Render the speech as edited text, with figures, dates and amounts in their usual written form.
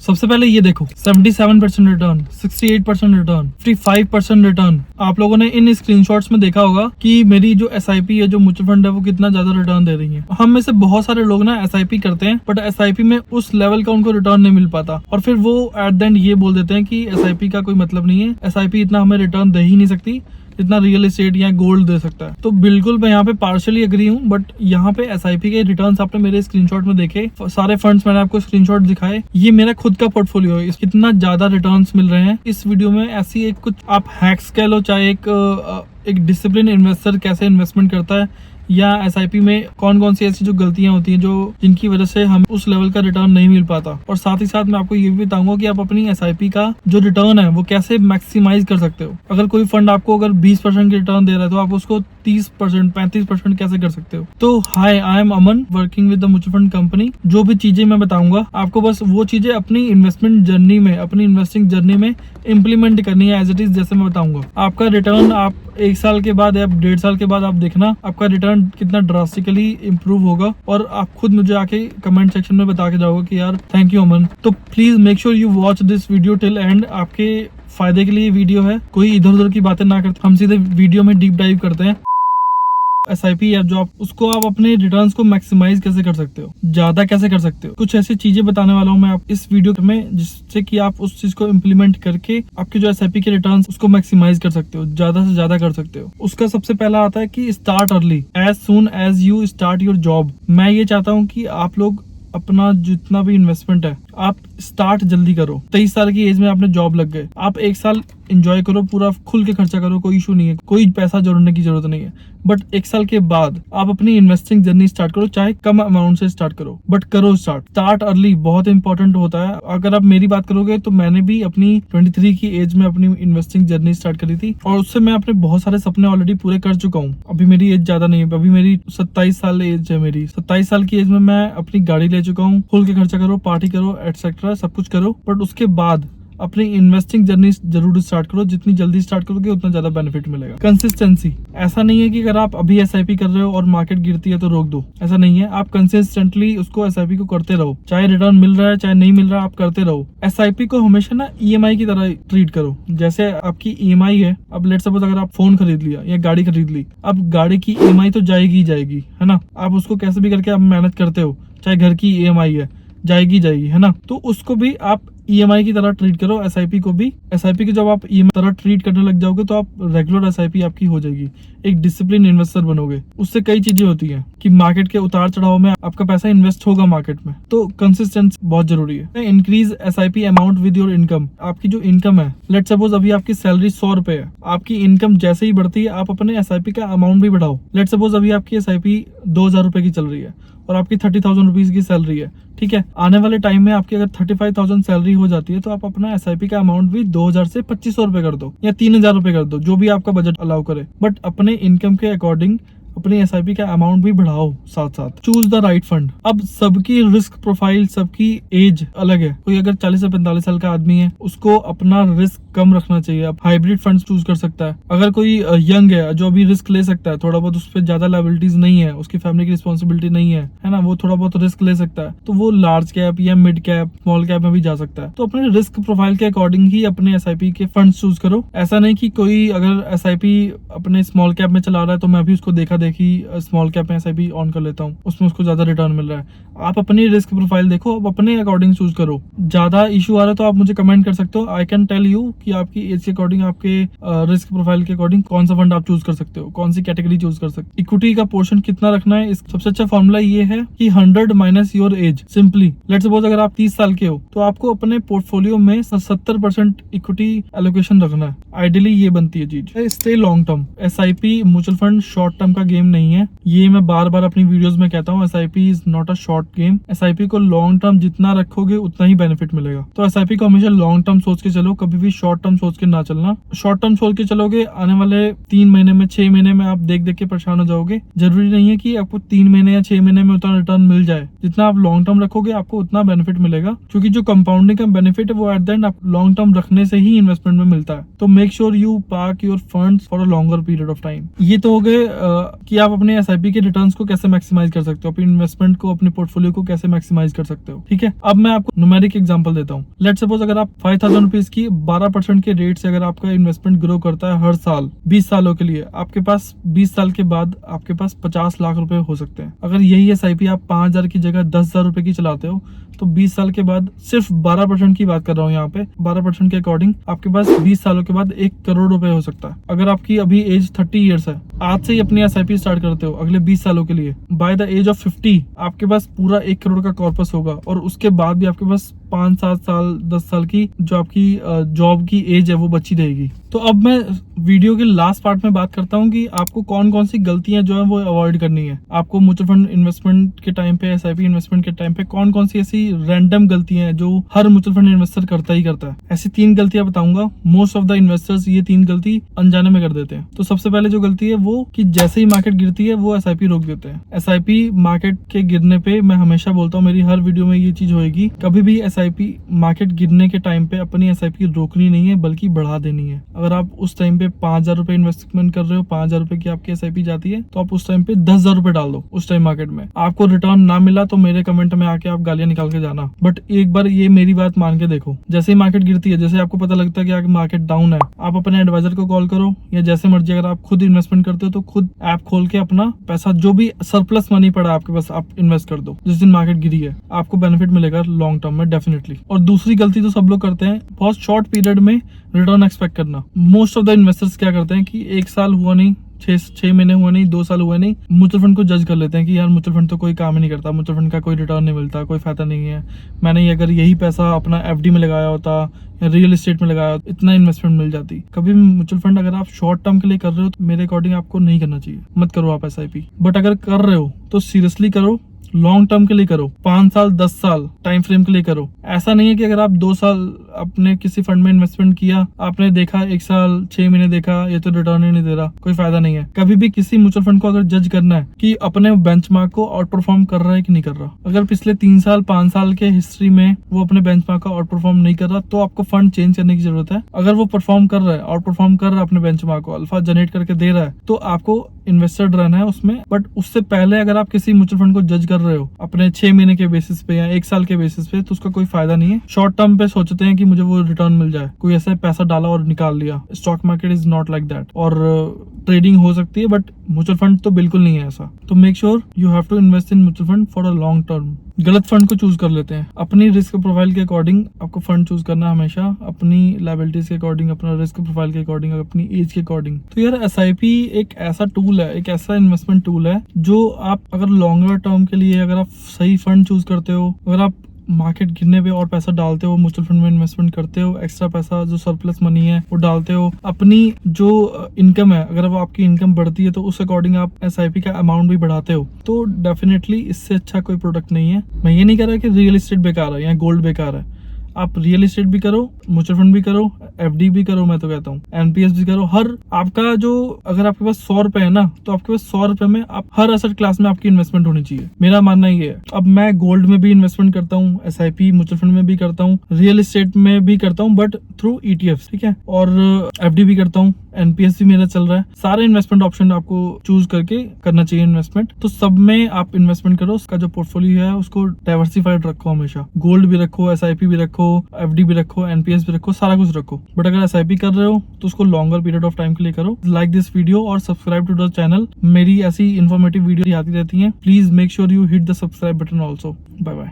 सबसे पहले ये देखो 77% रिटर्न, 68% रिटर्न, 55% रिटर्न। आप लोगों ने इन स्क्रीनशॉट्स में देखा होगा कि मेरी जो SIP है, जो म्यूचुअल फंड है, वो कितना ज्यादा रिटर्न दे रही है। हम में से बहुत सारे लोग ना SIP करते हैं, बट SIP में उस लेवल का उनको रिटर्न नहीं मिल पाता, और फिर वो एट द एंड ये बोल देते हैं कि SIP का कोई मतलब नहीं है, SIP इतना हमें रिटर्न दे ही नहीं सकती जितना रियल एस्टेट या गोल्ड दे सकता है। तो बिल्कुल मैं यहाँ पे पार्शियली एग्री हूँ, बट यहाँ पे SIP के रिटर्न्स आपने मेरे स्क्रीनशॉट में देखे, सारे फंड्स मैंने आपको स्क्रीनशॉट दिखाए। ये मेरा खुद का पोर्टफोलियो है, कितना ज्यादा रिटर्न्स मिल रहे हैं। इस वीडियो में ऐसी एक कुछ आप हैक्स कह लो, चाहे एक डिसिप्लिन इन्वेस्टर कैसे इन्वेस्टमेंट करता है, या SIP में कौन कौन सी ऐसी जो गलतियां होती हैं जो जिनकी वजह से हम उस लेवल का रिटर्न नहीं मिल पाता। और साथ ही साथ मैं आपको ये भी बताऊंगा कि आप अपनी SIP का जो रिटर्न है वो कैसे मैक्सिमाइज कर सकते हो। अगर कोई फंड आपको अगर 20% की रिटर्न दे रहा है तो आप उसको 30%, 35% कैसे कर सकते हो। तो hi, I am Aman, working with the mutual fund company. जो भी चीजें मैं बताऊंगा आपको, बस वो चीजें अपनी इन्वेस्टमेंट जर्नी में, अपनी इन्वेस्टिंग जर्नी में इम्प्लीमेंट करनी है एज इट इज, जैसे मैं बताऊंगा। आपका रिटर्न आप 1 साल के बाद या 1.5 साल के बाद आप देखना आपका रिटर्न कितना ड्रास्टिकली इंप्रूव होगा, और आप खुद मुझे आके कमेंट सेक्शन में बता के जाओगे कि यार थैंक यू अमन। तो please make sure you watch this video till and. आपके फायदे के लिए वीडियो है, कोई इधर उधर की बातें ना करते, हम सीधे वीडियो में डीप डाइव करते हैं। SIP या जो उसको आप अपने रिटर्न्स को मैक्सिमाइज कैसे कर सकते हो, ज्यादा कैसे कर सकते हो, कुछ ऐसी चीजें बताने वाला हूँ मैं आप इस वीडियो में, जिससे कि आप उस चीज को इम्प्लीमेंट करके आपके जो SIP के रिटर्न्स उसको मैक्सिमाइज कर सकते हो, ज्यादा से ज्यादा कर सकते हो। उसका सबसे पहला आता है कि start early, as soon as you start your job. मैं ये चाहता हूँ कि आप लोग अपना जितना भी इन्वेस्टमेंट है आप स्टार्ट जल्दी करो। 23 साल की एज में आपने जॉब लग गए, आप 1 साल एंजॉय करो, पूरा खुल के खर्चा करो, कोई इशू नहीं है, कोई पैसा जोड़ने की जरूरत नहीं है। बट 1 साल के बाद आप अपनी इन्वेस्टिंग जर्नी स्टार्ट करो, चाहे कम अमाउंट से स्टार्ट करो, बट करो स्टार्ट अर्ली, बहुत इंपॉर्टेंट होता है। अगर आप मेरी बात करोगे तो मैंने भी अपनी 23 की एज में अपनी इन्वेस्टिंग जर्नी स्टार्ट करी थी, और उससे मैं अपने बहुत सारे सपने ऑलरेडी पूरे कर चुका हूँ। अभी मेरी एज ज्यादा नहीं है, अभी मेरी 27 साल एज है। मेरी 27 साल की एज में मैं अपनी गाड़ी ले चुका हूँ, खुल के खर्चा करो, पार्टी करो, एटसेट्रा सब कुछ करो। बट उसके बाद अपनी इन्वेस्टिंग जर्नी जरूर स्टार्ट करो, जितनी जल्दी स्टार्ट करोगे उतना ज्यादा बेनिफिट मिलेगा। कंसिस्टेंसी, ऐसा नहीं है कि अगर आप अभी SIP कर रहे हो और मार्केट गिरती है तो रोक दो, ऐसा नहीं है। आप कंसिस्टेंटली उसको SIP को करते रहो, चाहे रिटर्न मिल रहा है चाहे नहीं मिल रहा है, आप करते रहो। SIP को हमेशा ना EMI की तरह ट्रीट करो। जैसे आपकी EMI है, अब लेट्स सपोज अगर आप फोन खरीद लिया या गाड़ी खरीद ली, अब गाड़ी की EMI तो जाएगी ही जाएगी, है ना। आप उसको कैसे भी करके आप मेहनत करते हो, चाहे घर की EMI है, जाएगी, है ना। तो उसको भी आप EMI की तरह ट्रीट करो, SIP को भी। SIP की जब आप EMI तरह ट्रीट करने लग जाओगे तो आप रेगुलर SIP आपकी हो जाएगी, एक डिसिप्लिन इन्वेस्टर बनोगे। उससे कई चीजें होती हैं कि मार्केट के उतार चढ़ाव में आपका पैसा इन्वेस्ट होगा मार्केट में, तो कंसिस्टेंसी बहुत जरूरी है। Increase SIP amount with your income. आपकी जो इनकम है, लेट सपोज अभी आपकी सैलरी 100 रुपए है, आपकी इनकम जैसे ही बढ़ती है आप अपने SIP का अमाउंट भी बढ़ाओ। लेट सपोज अभी आपकी SIP 2000 रुपए की चल रही है और आपकी 30,000 रुपीज की सैलरी है, ठीक है। आने वाले टाइम में आपकी अगर 35,000 सैलरी हो जाती है तो आप अपना SIP का अमाउंट भी 2000 से 2500 रुपए कर दो, या 3000 रुपए कर दो, जो भी आपका बजट अलाउ करे। बट अपने इनकम के अकॉर्डिंग अपनी SIP का अमाउंट भी बढ़ाओ साथ साथ। Choose the right fund. अब सबकी रिस्क प्रोफाइल, सबकी एज अलग है। कोई अगर 40 से 45 साल का आदमी है, उसको अपना रिस्क कम रखना चाहिए, अब हाइब्रिड फंड चूज कर सकता है। अगर कोई यंग है जो अभी रिस्क ले सकता है, थोड़ा बहुत उस पर ज्यादा लायबिलिटीज नहीं है, उसकी फैमिली की रिस्पॉन्सिबिलिटी नहीं है ना, वो थोड़ा बहुत रिस्क ले सकता है, तो वो लार्ज कैप या मिड कैप, स्मॉल कैप में भी जा सकता है। तो अपने रिस्क प्रोफाइल के अकॉर्डिंग ही अपने SIP के फंड चूज करो। ऐसा नहीं कि कोई अगर SIP अपने स्मॉल कैप में चला रहा है तो मैं भी उसको देखा देखी स्मॉल कैप में SIP ऑन कर लेता हूँ, उसमें उसको ज्यादा रिटर्न मिल रहा है। आप अपनी रिस्क प्रोफाइल देखो, आप अपने अकॉर्डिंग चूज करो। ज्यादा इशू आ रहा है तो आप मुझे कमेंट कर सकते हो, आई कैन टेल यू कि आपकी एज के अकॉर्डिंग, आपके रिस्क प्रोफाइल के अकॉर्डिंग कौन सा फंड आप चूज कर सकते हो, कौन सी कैटेगरी चूज कर सकते हो। इक्विटी का पोर्शन कितना रखना है, सबसे अच्छा फॉर्मूला ये है कि 100 minus your age. Simply let's suppose अगर आप 30 साल के हो तो आपको अपने पोर्टफोलियो में 70% इक्विटी एलोकेशन रखना है। आइडियली ये बनती है चीज। Stay long term. SIP mutual fund short term का गेम नहीं है, ये मैं बार बार अपनी वीडियोस में कहता हूँ। SIP is not a short game. SIP को लॉन्ग टर्म जितना रखोगे उतना ही बेनिफिट मिलेगा। तो SIP को हमेशा लॉन्ग टर्म सोच के चलो, कभी भी शॉर्ट टर्म सोच के ना चलना। शॉर्ट टर्म सोच के चलोगे, आने वाले 3 महीने में, 6 महीने में आप देख देख के परेशान हो जाओगे। जरूरी नहीं है कि आपको 3 महीने या 6 महीने में उतना रिटर्न मिल जाए। जितना आप लॉन्ग टर्म रखोगे आपको उतना बेनिफिट मिलेगा, क्योंकि जो कंपाउंडिंग का बेनिफिट है वो एट द एंड आप लॉन्ग टर्म रखने से ही इन्वेस्टमेंट में मिलता है। तो make sure you park your funds for a longer period of time. ये तो हो गए कि आप अपने एसआईपी के रिटर्न्स को कैसे मैक्सिमाइज कर सकते हो, अपनी इन्वेस्टमेंट को, अपने पोर्टफोलियो को कैसे मैक्सिमाइज कर सकते हो। ठीक है, अब मैं आपको न्यूमेरिक एग्जांपल देता हूँ। लेट सपोज अगर आप 5000 रुपीज की 12% के रेट से अगर आपका इन्वेस्टमेंट ग्रो करता है हर साल 20 सालों के लिए, आपके पास 20 साल के बाद आपके पास 50 लाख रुपए हो सकते हैं। अगर यही एसआईपी आप 5000 की जगह 10,000 रुपए की चलाते हो तो 20 साल के बाद, सिर्फ 12% की बात कर रहा हूँ यहाँ पे, 12% के अकॉर्डिंग आपके पास 20 सालों के बाद 1 करोड़ रुपए हो सकता है। अगर आपकी अभी एज 30 ईयर्स है, आज से ही अपनी एसआईपी स्टार्ट करते हो अगले 20 सालों के लिए, बाय द एज ऑफ 50 आपके पास पूरा 1 करोड़ का कॉर्पस होगा। और उसके बाद भी आपके पास 5-7 साल 10 साल की जो आपकी जॉब की एज है वो बची रहेगी। तो अब मैं वीडियो के लास्ट पार्ट में बात करता हूँ कि आपको कौन कौन सी गलतियां जो है वो अवॉइड करनी है। आपको म्यूचुअल फंड इन्वेस्टमेंट के टाइम पे, एसआईपी इन्वेस्टमेंट के टाइम पे कौन कौन सी ऐसी रैंडम गलतियां हैं जो हर म्यूचुअल फंड इन्वेस्टर करता ही करता है। ऐसी 3 गलतियां बताऊंगा। मोस्ट ऑफ द इन्वेस्टर्स ये 3 गलती अनजाने में कर देते हैं। तो सबसे पहले जो गलती है वो कि जैसे ही मार्केट गिरती है वो एसआईपी रोक देते हैं। एसआईपी मार्केट के गिरने पे, मैं हमेशा बोलता हूँ, मेरी हर वीडियो में ये चीज होगी, कभी भी एसआईपी मार्केट गिरने के टाइम पे अपनी एसआईपी रोकनी नहीं है बल्कि बढ़ा देनी है। अगर आप उस टाइम पे 5000 रुपए इन्वेस्टमेंट कर रहे हो, 5000 रुपए की आपकी एसआईपी जाती है, तो आप उस टाइम पे 10,000 रुपए डाल दो। उस टाइम मार्केट में आपको रिटर्न ना मिला तो मेरे कमेंट में आके आप गालियां निकाल के जाना, बट एक बार ये मेरी बात मान के देखो। जैसे ही मार्केट गिरती है, जैसे आपको पता लगता है कि मार्केट डाउन है, आप अपने एडवाइजर को कॉल करो या जैसे मर्जी, अगर आप खुद इन्वेस्टमेंट करते हो तो खुद ऐप खोल के अपना पैसा, जो भी सरप्लस मनी पड़ा आपके पास, आप इन्वेस्ट कर दो। जिस दिन मार्केट गिरी है आपको बेनिफिट मिलेगा लॉन्ग टर्म में डेफिनेटली। और दूसरी गलती तो सब लोग करते हैं, बहुत शॉर्ट पीरियड में रिटर्न एक्सपेक्ट करना। मोस्ट ऑफ द इन्वेस्टर्स क्या करते हैं कि 1 साल हुआ नहीं, 6 महीने हुआ नहीं, 2 साल हुआ नहीं, म्यूचुअल फंड को जज कर लेते हैं कि यार म्यूचुअल फंड तो कोई काम ही नहीं करता, म्यूचुअल फंड का कोई रिटर्न नहीं मिलता, कोई फायदा नहीं है। मैंने अगर यही पैसा अपना एफडी में लगाया होता या रियल एस्टेट में लगाया, इतना इन्वेस्टमेंट मिल जाती। कभी भी म्यूचुअल फंड अगर आप शॉर्ट टर्म के लिए कर रहे हो तो मेरे अकॉर्डिंग आपको नहीं करना चाहिए, मत करो आप एसआईपी। बट अगर कर रहे हो तो सीरियसली करो, लॉन्ग टर्म के लिए करो, 5 साल 10 साल टाइम फ्रेम के लिए करो। ऐसा नहीं है कि अगर आप 2 साल अपने किसी फंड में इन्वेस्टमेंट किया, आपने देखा 1 साल 6 महीने देखा ये तो रिटर्न ही नहीं दे रहा, कोई फायदा नहीं है। कभी भी किसी म्यूचुअल फंड को अगर जज करना है कि अपने बेंचमार्क को आउट परफॉर्म कर रहा है कि नहीं कर रहा, अगर पिछले 3 साल 5 साल के हिस्ट्री में वो अपने बेंचमार्क का आउट परफॉर्म नहीं कर रहा तो आपको फंड चेंज करने की जरूरत है। अगर वो परफॉर्म कर रहा है, आउट परफॉर्म कर रहा है, अपने बेंचमार्क को अल्फा जनरेट करके दे रहा है, तो आपको इन्वेस्टेड रहना है उसमें। बट उससे पहले अगर आप किसी म्यूचुअल फंड को जज कर रहे हो अपने 6 महीने के बेसिस पे या 1 साल के बेसिस पे, तो उसका कोई फायदा नहीं है। शॉर्ट टर्म पे सोचते हैं कि मुझे वो रिटर्न मिल जाए, कोई ऐसा पैसा डाला और निकाल लिया। Stock market is not like that. और ट्रेडिंग हो सकती है बट म्यूचुअल फंड तो बिल्कुल नहीं है ऐसा। तो make sure you have to invest in mutual fund for a long term. गलत फंड को चूज कर लेते हैं। अपनी रिस्क प्रोफाइल के अकॉर्डिंग आपको फंड चूज करना है हमेशा, अपनी लायबिलिटीज के अकॉर्डिंग, अपना रिस्क प्रोफाइल के अकॉर्डिंग, अपनी एज के अकॉर्डिंग। तो यार एसआईपी एक ऐसा टूल है, एक ऐसा इन्वेस्टमेंट टूल है जो आप अगर लॉन्गर टर्म के लिए अगर आप सही फंड चूज करते हो, अगर आप मार्केट गिरने पे और पैसा डालते हो, म्यूचुअल फंड में इन्वेस्टमेंट करते हो, एक्स्ट्रा पैसा जो सरप्लस मनी है वो डालते हो, अपनी जो इनकम है अगर वो आपकी इनकम बढ़ती है तो उस अकॉर्डिंग आप एसआईपी का अमाउंट भी बढ़ाते हो, तो डेफिनेटली इससे अच्छा कोई प्रोडक्ट नहीं है। मैं ये नहीं कह रहा कि रियल एस्टेट बेकार है या गोल्ड बेकार है। आप रियल एस्टेट भी करो, म्यूचुअल फंड भी करो, एफडी भी करो, मैं तो कहता हूँ एनपीएस भी करो। हर आपका जो, अगर आपके पास 100 रुपए है ना, तो आपके पास 100 रुपए में आप हर एसेट क्लास में आपकी इन्वेस्टमेंट होनी चाहिए। मेरा मानना ये है। अब मैं गोल्ड में भी इन्वेस्टमेंट करता हूँ, एसआईपी म्यूचुअल फंड में भी करता हूँ, रियल एस्टेट में भी करता हूँ बट थ्रू ईटीएफ, ठीक है, और एफडी भी करता हूँ, एनपीएस भी मेरा चल रहा है। सारे इन्वेस्टमेंट ऑप्शन आपको चूज करके करना चाहिए इन्वेस्टमेंट। तो सब में आप इन्वेस्टमेंट करो, उसका जो पोर्टफोलियो है उसको डाइवर्सिफाइड रखो हमेशा। गोल्ड भी रखो, एसआईपी भी रखो, एफडी भी रखो, एनपीएस भी रखो, सारा कुछ रखो। बट अगर एसआईपी कर रहे हो तो उसको लॉन्गर पीरियड ऑफ टाइम के लिए करो। लाइक दिस वीडियो और सब्सक्राइब टू द चैनल। मेरी ऐसी इन्फॉर्मेटिव वीडियो आती रहती है। Please make sure you hit the subscribe button also. Bye bye.